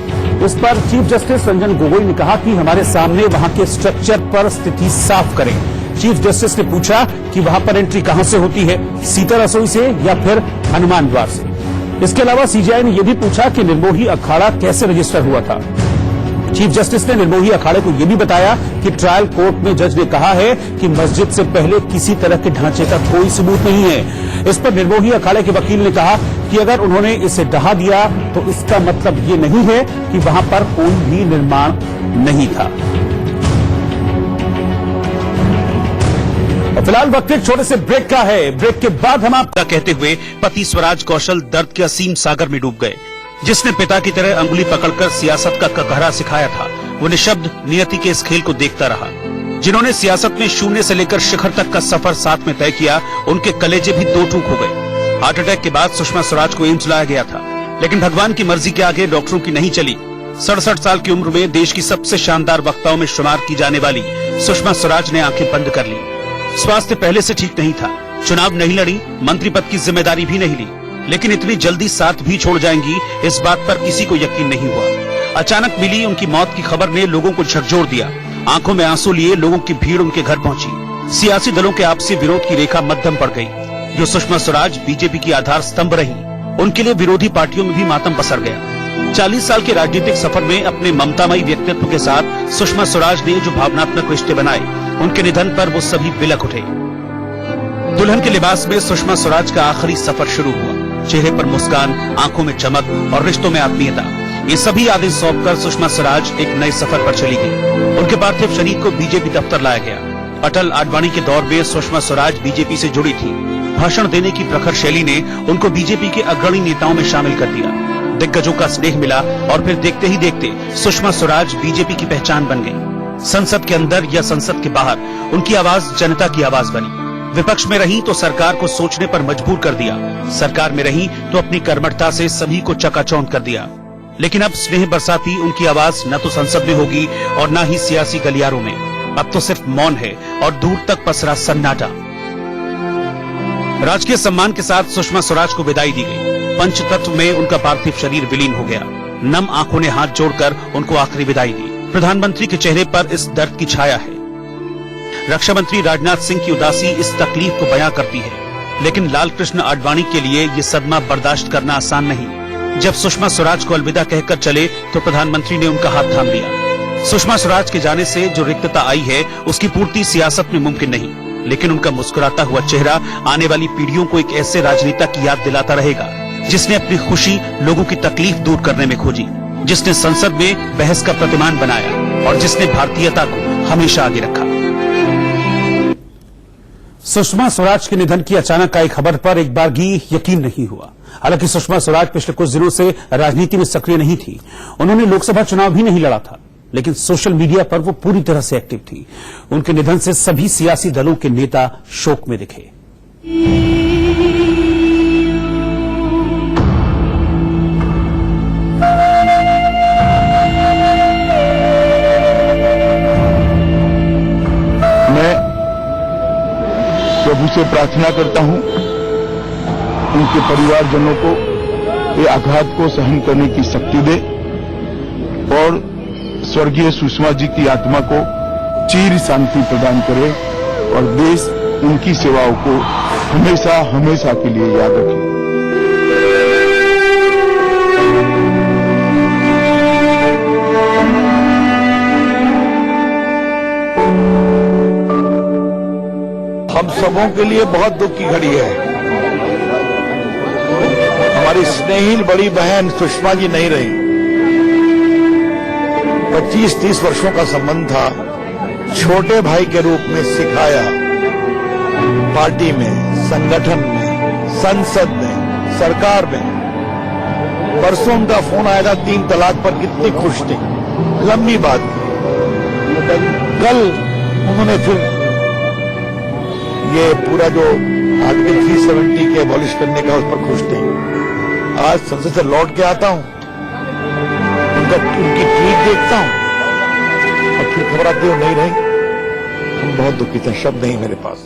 इस पर चीफ जस्टिस रंजन गोगोई ने कहा कि हमारे सामने वहां के स्ट्रक्चर पर स्थिति साफ करें। चीफ जस्टिस ने पूछा कि वहां पर एंट्री कहां से होती है, सीता रसोई से या फिर हनुमान द्वार से। इसके अलावा सीजीआई ने यह भी पूछा कि निर्मोही अखाड़ा कैसे रजिस्टर हुआ था। चीफ जस्टिस ने निर्मोही अखाड़े को यह भी बताया कि ट्रायल कोर्ट में जज ने कहा है कि मस्जिद से पहले किसी तरह के ढांचे का कोई सबूत नहीं है। इस पर निर्मोही अखाड़े के वकील ने कहा कि अगर उन्होंने इसे ढहा दिया तो इसका मतलब ये नहीं है कि वहां पर कोई भी निर्माण नहीं था। और फिलहाल वक्त एक छोटे से ब्रेक का है। ब्रेक के बाद हम आपका कहते हुए पति स्वराज कौशल दर्द के असीम सागर में डूब गए। जिसने पिता की तरह अंगुली पकड़कर सियासत का ककहरा सिखाया था, वो निशब्द नियति के इस खेल को देखता रहा। जिन्होंने सियासत में शून्य से लेकर शिखर तक का सफर साथ में तय किया, उनके कलेजे भी दो टूक हो गए। हार्ट अटैक के बाद सुषमा स्वराज को एम्स लाया गया था, लेकिन भगवान की मर्जी के आगे डॉक्टरों की नहीं चली। 67 साल की उम्र में देश की सबसे शानदार वक्ताओं में शुमार की जाने वाली सुषमा स्वराज ने आंखें बंद कर ली। स्वास्थ्य पहले से ठीक नहीं था, चुनाव नहीं लड़ी, मंत्री पद की जिम्मेदारी भी नहीं ली, लेकिन इतनी जल्दी साथ भी छोड़ जाएंगी, इस बात पर किसी को यकीन नहीं हुआ। अचानक मिली उनकी मौत की खबर ने लोगों को झकझोर दिया। आंखों में आंसू लिए लोगों की भीड़ उनके घर पहुंची। सियासी दलों के आपसी विरोध की रेखा मध्यम पड़ गई। जो सुषमा स्वराज बीजेपी की आधार स्तंभ रही, उनके लिए विरोधी पार्टियों में भी मातम पसर गया। 40 साल के राजनीतिक सफर में अपने ममतामयी व्यक्तित्व के साथ सुषमा स्वराज ने जो भावनात्मक रिश्ते बनाए, उनके निधन पर वो सभी बिलख उठे। दुल्हन के लिबास में सुषमा स्वराज का आखिरी सफर शुरू हुआ। चेहरे पर मुस्कान, आंखों में चमक और रिश्तों में आत्मीयता, ये सभी यादें सौंपकर सुषमा स्वराज एक नए सफर पर चली गई। उनके पार्थिव शरीर को बीजेपी दफ्तर लाया गया। अटल आडवाणी के दौर में सुषमा स्वराज बीजेपी से जुड़ी थी। भाषण देने की प्रखर शैली ने उनको बीजेपी के अग्रणी नेताओं में शामिल कर दिया। दिग्गजों का स्नेह मिला और फिर देखते ही देखते सुषमा स्वराज बीजेपी की पहचान बन गई। संसद के अंदर या संसद के बाहर उनकी आवाज जनता की आवाज बनी। विपक्ष में रही तो सरकार को सोचने पर मजबूर कर दिया, सरकार में रही तो अपनी कर्मठता से सभी को चकाचौंध कर दिया। लेकिन अब स्नेह बरसाती उनकी आवाज न तो संसद में होगी और न ही सियासी गलियारों में। अब तो सिर्फ मौन है और दूर तक पसरा सन्नाटा। राजकीय सम्मान के साथ सुषमा स्वराज को विदाई दी गई। पंचतत्व में उनका पार्थिव शरीर विलीन हो गया। नम आंखों ने हाथ जोड़कर उनको आखिरी विदाई दी। प्रधानमंत्री के चेहरे पर इस दर्द की छाया है। रक्षा मंत्री राजनाथ सिंह की उदासी इस तकलीफ को बयां करती है, लेकिन लाल कृष्ण आडवाणी के लिए ये सदमा बर्दाश्त करना आसान नहीं। जब सुषमा स्वराज को अलविदा कहकर चले तो प्रधानमंत्री ने उनका हाथ थाम लिया। सुषमा स्वराज के जाने से जो रिक्तता आई है, उसकी पूर्ति सियासत में मुमकिन नहीं, लेकिन उनका मुस्कुराता हुआ चेहरा आने वाली पीढ़ियों को एक ऐसे राजनेता की याद दिलाता रहेगा जिसने अपनी खुशी लोगों की तकलीफ दूर करने में खोजी, जिसने संसद में बहस का प्रतिमान बनाया और जिसने भारतीयता को हमेशा आगे रखा। सुषमा स्वराज के निधन की अचानक आई खबर पर एक बार भी यकीन नहीं हुआ। हालांकि सुषमा स्वराज पिछले कुछ दिनों से राजनीति में सक्रिय नहीं थी। उन्होंने लोकसभा चुनाव भी नहीं लड़ा था, लेकिन सोशल मीडिया पर वो पूरी तरह से एक्टिव थी। उनके निधन से सभी सियासी दलों के नेता शोक में दिखे। प्रभु से प्रार्थना करता हूं उनके परिवारजनों को ये आघात को सहन करने की शक्ति दे और स्वर्गीय सुषमा जी की आत्मा को चिर शांति प्रदान करे और देश उनकी सेवाओं को हमेशा हमेशा के लिए याद रखे। हम सबों के लिए बहुत दुख की घड़ी है। हमारी स्नेहिल बड़ी बहन सुषमा जी नहीं रही। 25-30 वर्षों का संबंध था। छोटे भाई के रूप में सिखाया, पार्टी में, संगठन में, संसद में, सरकार में। परसों उनका फोन आया था 3 तलाक पर, कितनी खुश थी, लंबी बात थी। कल उन्होंने फिर ये पूरा जो आर्टिकल 370 के एबॉलिश करने का, उस पर खुश थे। आज संसद से लौट के आता हूं, उनकी ट्वीट देखता हूं और फिर खबर आती है नहीं रही। हम बहुत दुखी थे, शब्द नहीं मेरे पास।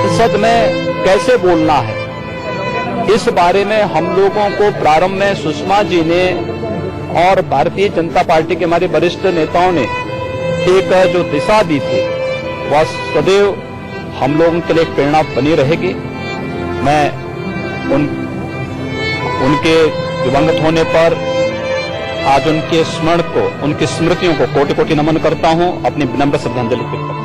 संसद में कैसे बोलना है, इस बारे में हम लोगों को प्रारंभ में सुषमा जी ने और भारतीय जनता पार्टी के हमारे वरिष्ठ नेताओं ने एक जो दिशा दी थी, वह सदैव हम लोगों के लिए एक प्रेरणा बनी रहेगी। मैं उनके दिवंगत होने पर आज उनके स्मरण को, उनकी स्मृतियों को कोटि कोटि नमन करता हूं, अपनी विनम्र श्रद्धांजलि अर्पित करता हूं।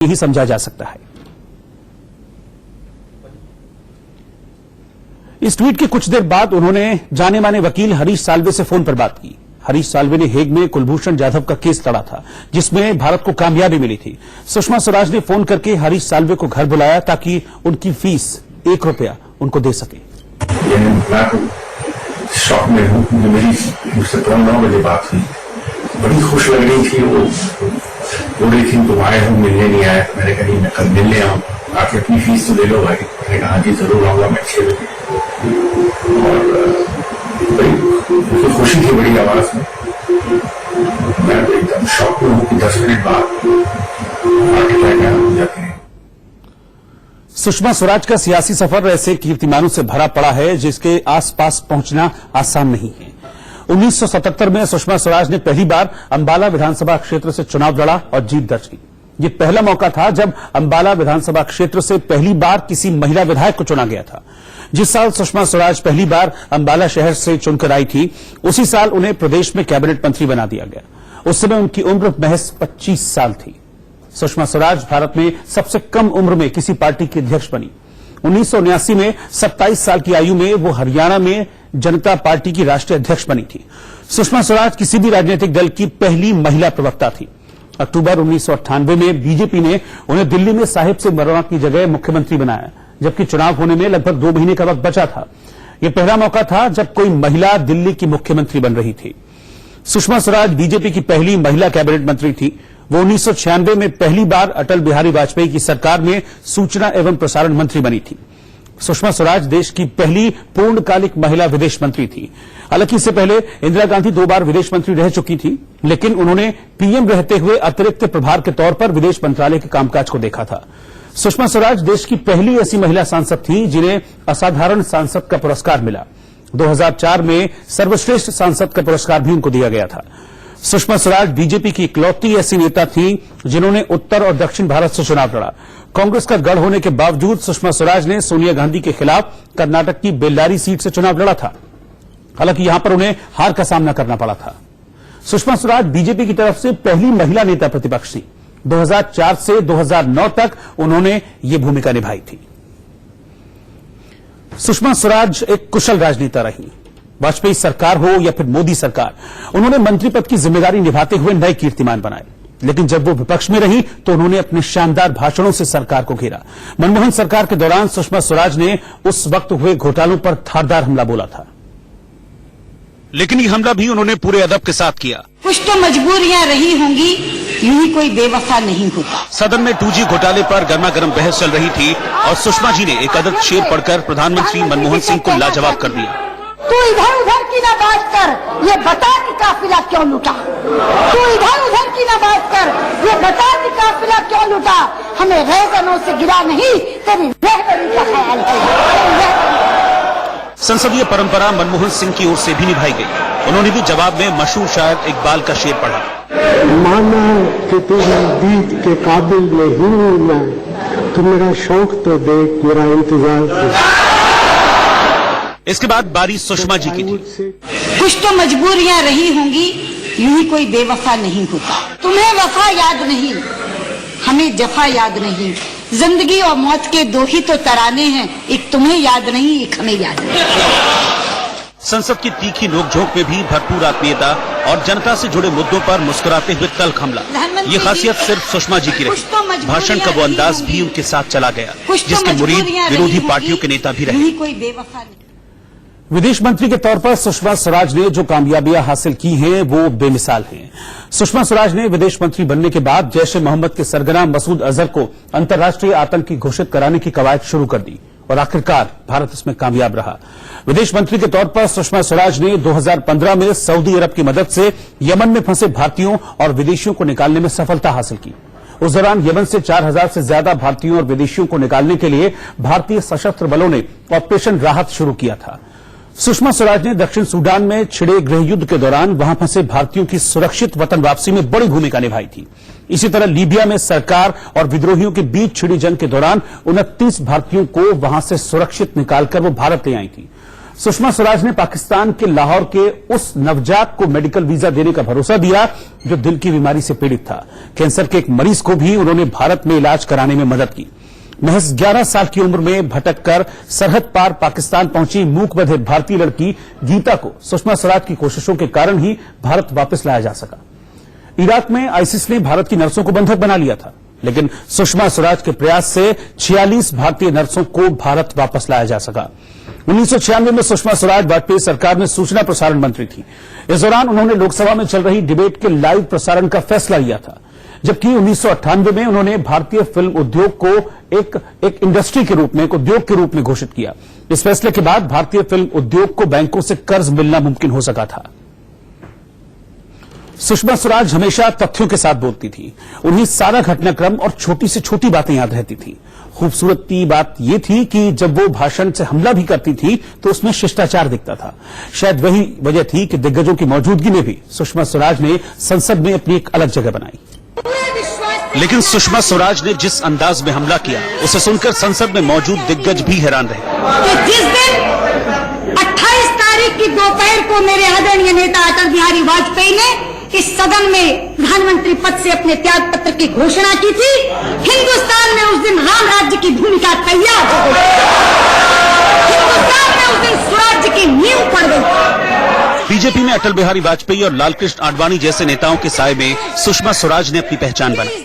ही समझा जा सकता है। इस ट्वीट के कुछ देर बाद उन्होंने जाने माने वकील हरीश साल्वे से फोन पर बात की। हरीश साल्वे ने हेग में कुलभूषण जाधव का केस लड़ा था, जिसमें भारत को कामयाबी मिली थी। सुषमा स्वराज ने फोन करके हरीश साल्वे को घर बुलाया ताकि उनकी फीस ₹1 उनको दे सके। शॉक में हूँ, मेरी मुझसे 9 बजे बात हुई, बड़ी खुश लग रही थी। वो बोल रही थी तुम आए हो, मिलने नहीं आए। मैंने कहा मैं कल मिलने आऊँ, आके अपनी फीस तो ले लो भाई। मैंने कहा जी जरूर आऊंगा मैं 6 बजे। और बड़ी खुशी थी बड़ी आवाज में। मैं एकदम शॉक में हूँ कि 10 मिनट बाद हार्ट अटैक आया जाते हैं। सुषमा स्वराज का सियासी सफर ऐसे कीर्तिमानों से भरा पड़ा है जिसके आसपास पहुंचना आसान नहीं है। 1977 में सुषमा स्वराज ने पहली बार अंबाला विधानसभा क्षेत्र से चुनाव लड़ा और जीत दर्ज की। ये पहला मौका था जब अंबाला विधानसभा क्षेत्र से पहली बार किसी महिला विधायक को चुना गया था। जिस साल सुषमा स्वराज पहली बार अंबाला शहर से चुनकर आई थी, उसी साल उन्हें प्रदेश में कैबिनेट मंत्री बना दिया गया। उस समय उनकी उम्र महज 25 साल थी। सुषमा स्वराज भारत में सबसे कम उम्र में किसी पार्टी की अध्यक्ष बनी। 1979 में 27 साल की आयु में वो हरियाणा में जनता पार्टी की राष्ट्रीय अध्यक्ष बनी थी। सुषमा स्वराज किसी भी राजनीतिक दल की पहली महिला प्रवक्ता थी। अक्टूबर 1998 में बीजेपी ने उन्हें दिल्ली में साहिब से मरवा की जगह मुख्यमंत्री बनाया, जबकि चुनाव होने में लगभग 2 महीने का वक्त बचा था। यह पहला मौका था जब कोई महिला दिल्ली की मुख्यमंत्री बन रही थी। सुषमा स्वराज बीजेपी की पहली महिला कैबिनेट मंत्री थी। वो 1996 में पहली बार अटल बिहारी वाजपेयी की सरकार में सूचना एवं प्रसारण मंत्री बनी थी। सुषमा स्वराज देश की पहली पूर्णकालिक महिला विदेश मंत्री थी। हालांकि इससे पहले इंदिरा गांधी 2 बार विदेश मंत्री रह चुकी थी, लेकिन उन्होंने पीएम रहते हुए अतिरिक्त प्रभार के तौर पर विदेश मंत्रालय के कामकाज को देखा था। सुषमा स्वराज देश की पहली ऐसी महिला सांसद थी जिन्हें असाधारण सांसद का पुरस्कार मिला। 2004 में सर्वश्रेष्ठ सांसद का पुरस्कार भी उनको दिया गया था। सुषमा स्वराज बीजेपी की इकलौती ऐसी नेता थी जिन्होंने उत्तर और दक्षिण भारत से चुनाव लड़ा। कांग्रेस का गढ़ होने के बावजूद सुषमा स्वराज ने सोनिया गांधी के खिलाफ कर्नाटक की बेल्लारी सीट से चुनाव लड़ा था। हालांकि यहां पर उन्हें हार का सामना करना पड़ा था। सुषमा स्वराज बीजेपी की तरफ से पहली महिला नेता प्रतिपक्ष थी। 2004 से 2009 तक उन्होंने ये भूमिका निभाई थी। सुषमा स्वराज एक कुशल राजनेता रही। वाजपेयी सरकार हो या फिर मोदी सरकार, उन्होंने मंत्री पद की जिम्मेदारी निभाते हुए नए कीर्तिमान बनाए। लेकिन जब वो विपक्ष में रही तो उन्होंने अपने शानदार भाषणों से सरकार को घेरा। मनमोहन सरकार के दौरान सुषमा स्वराज ने उस वक्त हुए घोटालों पर धारदार हमला बोला था, लेकिन ये हमला भी उन्होंने पूरे अदब के साथ किया। कुछ तो मजबूरियां रही होंगी, यूं ही कोई बेवफा नहीं होता। सदन में 2G घोटाले पर गर्मागर्म बहस चल रही थी और सुषमा जी ने एक अदद शेर पढ़कर प्रधानमंत्री मनमोहन सिंह को लाजवाब कर दिया। तू इधर उधर की ना बात कर, ये बता कि काफिला क्यों लूटा। तू इधर उधर की ना बात कर, ये बता कि काफिला क्यों लूटा। हमें रहगनों से गिरा नहीं, तेरी रहगनी का ख्याल है। संसदीय परंपरा मनमोहन सिंह की ओर से भी निभाई गई। उन्होंने भी जवाब में मशहूर शायर इकबाल का शेर पढ़ा। माना कि तुझे दीद के काबिल नहीं हूं मैं, तू मेरा शौक तो देख, मेरा इंतजार। इसके बाद बारी सुषमा जी की थी। कुछ तो मजबूरियां रही होंगी, यूं ही कोई बेवफा नहीं होता। तुम्हें वफा याद नहीं, हमें जफा याद नहीं। जिंदगी और मौत के 2 ही तो तराने हैं, एक तुम्हें याद नहीं, एक हमें याद नहीं। संसद की तीखी नोकझोंक में भी भरपूर आत्मीयता और जनता से जुड़े मुद्दों पर मुस्कुराते हुए तल्ख हमला। ये खासियत सिर्फ सुषमा जी की रही। भाषण का वो अंदाज भी उनके साथ चला गया, जिसके मुरीद विरोधी पार्टियों के नेता भी रहे। कोई बेवफा नहीं। विदेश मंत्री के तौर पर सुषमा स्वराज ने जो कामयाबियां हासिल की हैं वो बेमिसाल हैं। सुषमा स्वराज ने विदेश मंत्री बनने के बाद जैश ए मोहम्मद के सरगना मसूद अजहर को अंतर्राष्ट्रीय आतंकी घोषित कराने की कवायद शुरू कर दी और आखिरकार भारत इसमें कामयाब रहा। विदेश मंत्री के तौर पर सुषमा स्वराज ने 2015 में सऊदी अरब की मदद से यमन में फंसे भारतीयों और विदेशियों को निकालने में सफलता हासिल की। उस दौरान यमन से 4000 से ज्यादा भारतीयों और विदेशियों को निकालने के लिए भारतीय सशस्त्र बलों ने ऑपरेशन राहत शुरू किया था। सुषमा स्वराज ने दक्षिण सूडान में छिड़े गृह युद्ध के दौरान वहां फंसे भारतीयों की सुरक्षित वतन वापसी में बड़ी भूमिका निभाई थी। इसी तरह लीबिया में सरकार और विद्रोहियों के बीच छिड़ी जंग के दौरान 29 भारतीयों को वहां से सुरक्षित निकालकर वो भारत ले आई थी। सुषमा स्वराज ने पाकिस्तान के लाहौर के उस नवजात को मेडिकल वीजा देने का भरोसा दिया जो दिल की बीमारी से पीड़ित था। कैंसर के एक मरीज को भी उन्होंने भारत में इलाज कराने में मदद की। महज 11 साल की उम्र में भटक कर सरहद पार पाकिस्तान पहुंची मूक बधिर भारतीय लड़की गीता को सुषमा स्वराज की कोशिशों के कारण ही भारत वापस लाया जा सका। इराक में आईसिस ने भारत की नर्सों को बंधक बना लिया था, लेकिन सुषमा स्वराज के प्रयास से 46 भारतीय नर्सों को भारत वापस लाया जा सका। 1996 में सुषमा स्वराज वाजपेयी सरकार में सूचना प्रसारण मंत्री थी। इस दौरान उन्होंने लोकसभा में चल रही डिबेट के लाइव प्रसारण का फैसला लिया था, जबकि 1998 में उन्होंने भारतीय फिल्म उद्योग को एक इंडस्ट्री के रूप में, एक उद्योग के रूप में घोषित किया। इस फैसले के बाद भारतीय फिल्म उद्योग को बैंकों से कर्ज मिलना मुमकिन हो सका था। सुषमा स्वराज हमेशा तथ्यों के साथ बोलती थी। उन्हें सारा घटनाक्रम और छोटी से छोटी बातें याद रहती थी। खूबसूरती बात यह थी कि जब वो भाषण से हमला भी करती थी तो उसमें शिष्टाचार दिखता था। शायद वही वजह थी कि दिग्गजों की मौजूदगी में भी सुषमा स्वराज ने संसद में अपनी एक अलग जगह बनाई। लेकिन सुषमा स्वराज ने जिस अंदाज में हमला किया उसे सुनकर संसद में मौजूद दिग्गज भी हैरान रहे। कि जिस दिन 28 तारीख की दोपहर को मेरे आदरणीय नेता अटल बिहारी वाजपेयी ने इस सदन में प्रधानमंत्री पद से अपने त्याग पत्र की घोषणा की थी, हिंदुस्तान में उस दिन राम राज्य की भूमिका तैयार हो गई। हिंदुस्तान में उस दिन स्वराज्य की नींव पड़ गई। बीजेपी में अटल बिहारी वाजपेयी और लालकृष्ण आडवाणी जैसे नेताओं के साए में सुषमा स्वराज ने अपनी पहचान बनाई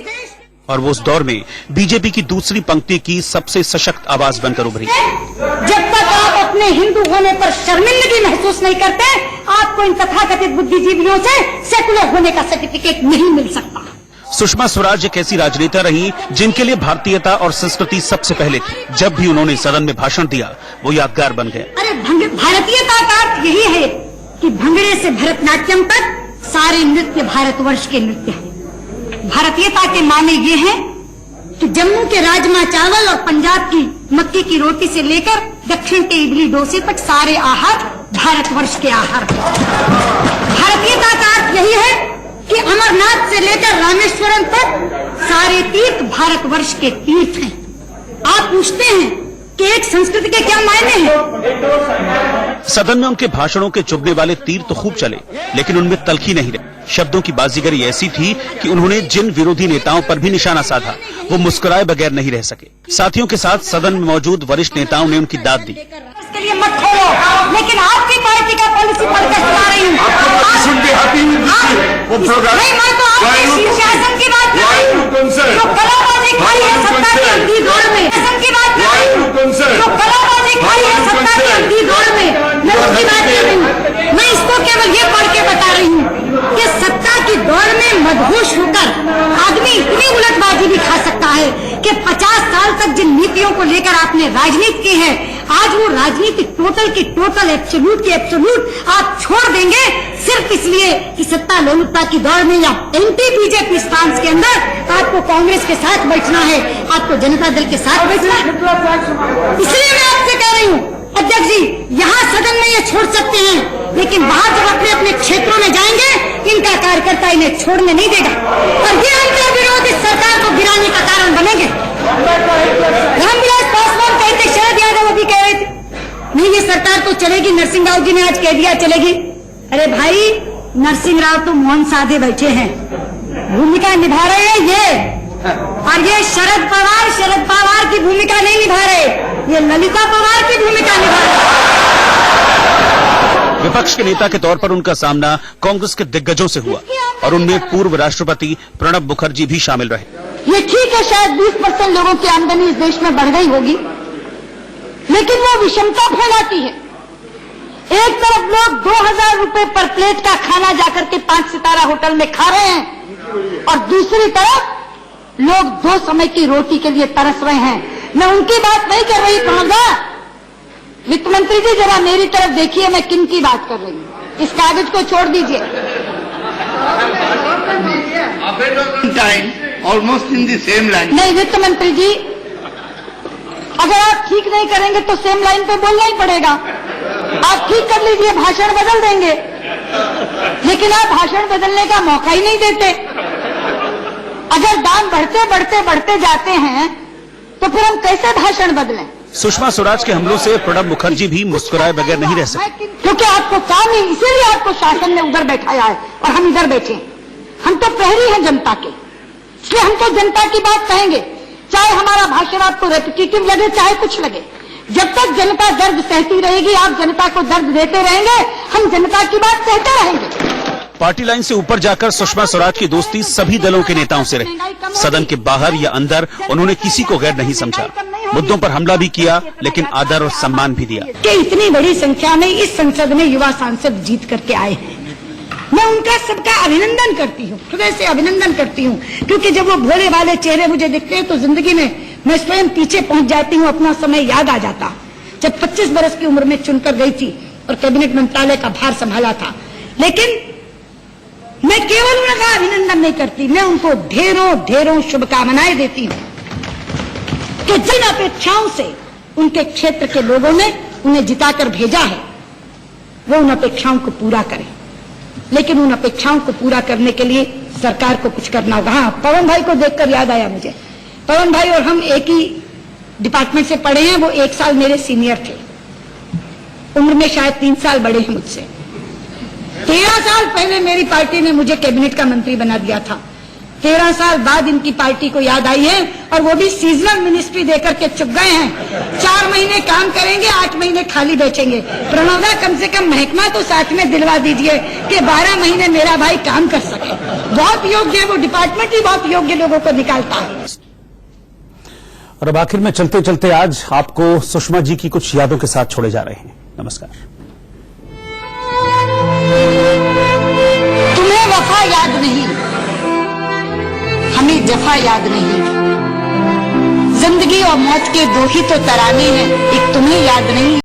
और वो उस दौर में बीजेपी की दूसरी पंक्ति की सबसे सशक्त आवाज बनकर उभरी। जब तक आप अपने हिंदू होने पर शर्मिंदगी महसूस नहीं करते, आपको इन तथाकथित बुद्धिजीवियों से सेकुलर होने का सर्टिफिकेट नहीं मिल सकता। सुषमा स्वराज एक ऐसी राजनेता रही जिनके लिए भारतीयता और संस्कृति सबसे पहले थी। जब भी उन्होंने सदन में भाषण दिया वो यादगार बन गए। अरे भारतीयता का अर्थ यही है कि भंगड़े से भरतनाट्यम तक सारे नृत्य भारतवर्ष के नृत्य हैं। भारतीयता के माने ये हैं कि जम्मू के राजमा चावल और पंजाब की मक्की की रोटी से लेकर दक्षिण के इडली डोसे तक सारे आहार भारतवर्ष के आहार। भारतीयता का अर्थ यही है कि अमरनाथ से लेकर रामेश्वरम तक सारे तीर्थ भारतवर्ष के तीर्थ हैं। आप पूछते हैं कि एक संस्कृति के क्या मायने हैं? सदन में उनके भाषणों के चुभने वाले तीर तो खूब चले, लेकिन उनमें तलखी नहीं रही। शब्दों की बाजीगरी ऐसी थी कि उन्होंने जिन विरोधी नेताओं पर भी निशाना साधा वो मुस्कुराए बगैर नहीं रह सके। साथियों के साथ सदन में मौजूद वरिष्ठ नेताओं ने उनकी दाद दी। इसके लिए मत खोलो, लेकिन आपकी पार्टी का पॉलिसी पढ़कर सुना रही हूँ। नहीं, मैं तो आपके शीर्षासन की बात कर रही हूँ, जो कलाबाजी खाई है सत्ता की अवधि दौर में। शासन की बात कर रही हूँ, जो कलाबाजी खाई है सत्ता की अवधि दौर में, मैं उसकी बात कर रही हूँ। मैं इसको केवल ये पढ़ के बता रही हूँ कि सत्ता की दौड़ में मदहोश होकर आदमी इतनी उलटबाजी भी खा सकता है कि 50 साल तक जिन नीतियों को लेकर आपने राजनीति की है, आज वो राजनीति टोटल की टोटल, एब्सोल्यूट की एब्सोल्यूट आप छोड़ देंगे सिर्फ इसलिए कि सत्ता लोलुपता की दौड़ में या एंटी बीजेपी स्टांस के अंदर आपको कांग्रेस के साथ बैठना है, आपको जनता दल के साथ बैठना है। इसलिए मैं आपसे कह रही हूँ अध्यक्ष जी, यहाँ सदन में ये छोड़ सकते हैं, लेकिन बाहर जब अपने अपने क्षेत्रों में जाएंगे इनका कार्यकर्ता इन्हें छोड़ने नहीं देगा और ये उनके विरोध इस सरकार को गिराने का कारण बनेंगे। रामविलास पासवान कहते, शरद यादव अभी कह रहे थे नहीं ये सरकार तो चलेगी, नरसिंह राव जी ने आज कह दिया चलेगी। अरे भाई, नरसिंह राव तो मोहन साधे बैठे हैं, भूमिका निभा रहे हैं ये, और ये शरद पवार की भूमिका नहीं निभा रहे, ये ललिता पवार की भूमिका निभा रहे। विपक्ष के नेता के तौर पर उनका सामना कांग्रेस के दिग्गजों से हुआ और उनमें पूर्व राष्ट्रपति प्रणब मुखर्जी भी शामिल रहे। ये ठीक है, शायद 20% लोगों की आमदनी इस देश में बढ़ गई होगी, लेकिन वो विषमता फैलाती है। एक तरफ लोग 2000 रुपए पर प्लेट का खाना जाकर के 5 सितारा होटल में खा रहे हैं और दूसरी तरफ लोग 2 समय की रोटी के लिए तरस रहे हैं। मैं उनकी बात नहीं कर रही कहूंगा, वित्त मंत्री जी जरा मेरी तरफ देखिए, मैं किन की बात कर रही हूँ। इस कागज को छोड़ दीजिए। Almost in the same line. नहीं वित्त मंत्री जी, अगर आप ठीक नहीं करेंगे तो सेम लाइन पे बोलना ही पड़ेगा। आप ठीक कर लीजिए, भाषण बदल देंगे, लेकिन आप भाषण बदलने का मौका ही नहीं देते। अगर दाम बढ़ते जाते हैं तो फिर हम कैसे भाषण बदलें? सुषमा स्वराज के हमलों से प्रणब मुखर्जी भी मुस्कुराए बगैर नहीं रह सके, क्योंकि आपको काम ही इसीलिए आपको शासन ने उधर बैठाया है और हम इधर बैठे। हम तो प्रहरी हैं जनता के, इसलिए हम तो जनता की बात कहेंगे, चाहे हमारा भाषण आपको रेपिटेटिव लगे चाहे कुछ लगे। जब तक जनता दर्द सहती रहेगी, आप जनता को दर्द देते रहेंगे, हम जनता की बात कहते रहेंगे। पार्टी लाइन से ऊपर जाकर सुषमा स्वराज की दोस्ती सभी दलों के नेताओं से रही। सदन के बाहर या अंदर उन्होंने किसी को गैर नहीं समझा। मुद्दों पर हमला भी किया, लेकिन आदर और सम्मान भी दिया। कि इतनी बड़ी संख्या में इस संसद में युवा सांसद जीत करके आए हैं, मैं उनका सबका अभिनंदन करती हूँ, हृदय से अभिनंदन करती हूँ, क्योंकि जब वो भोले वाले चेहरे मुझे दिखते हैं तो जिंदगी में मैं स्वयं पीछे पहुंच जाती हूँ, अपना समय याद आ जाता। जब 25 बरस की उम्र में चुनकर गई थी और कैबिनेट मंत्रालय का भार संभाला था, लेकिन मैं केवल उनका अभिनंदन नहीं करती, मैं उनको ढेरों ढेरों शुभकामनाएं देती हूँ। कि जिन अपेक्षाओं से उनके क्षेत्र के लोगों ने उन्हें जिताकर भेजा है वो उन अपेक्षाओं को पूरा करें। लेकिन उन अपेक्षाओं को पूरा करने के लिए सरकार को कुछ करना होगा। हाँ, पवन भाई को देखकर याद आया मुझे, पवन भाई और हम एक ही डिपार्टमेंट से पढ़े हैं। वो 1 साल मेरे सीनियर थे, उम्र में शायद 3 साल बड़े हैं मुझसे। 13 साल पहले मेरी पार्टी ने मुझे कैबिनेट का मंत्री बना दिया था। 13 साल बाद इनकी पार्टी को याद आई है और वो भी सीजनल मिनिस्ट्री देकर के चुप गए हैं। 4 महीने काम करेंगे, 8 महीने खाली बेचेंगे। प्रणव दा, कम से कम महकमा तो साथ में दिलवा दीजिए कि 12 महीने मेरा भाई काम कर सके। बहुत योग्य है वो डिपार्टमेंट, ही बहुत योग्य लोगों को निकालता है। और अब आखिर में चलते चलते आज आपको सुषमा जी की कुछ यादों के साथ छोड़े जा रहे हैं। नमस्कार। तुम्हें वफा याद नहीं, हमें जफा याद नहीं। जिंदगी और मौत के 2 ही तो तराने हैं, एक तुम्हें याद नहीं।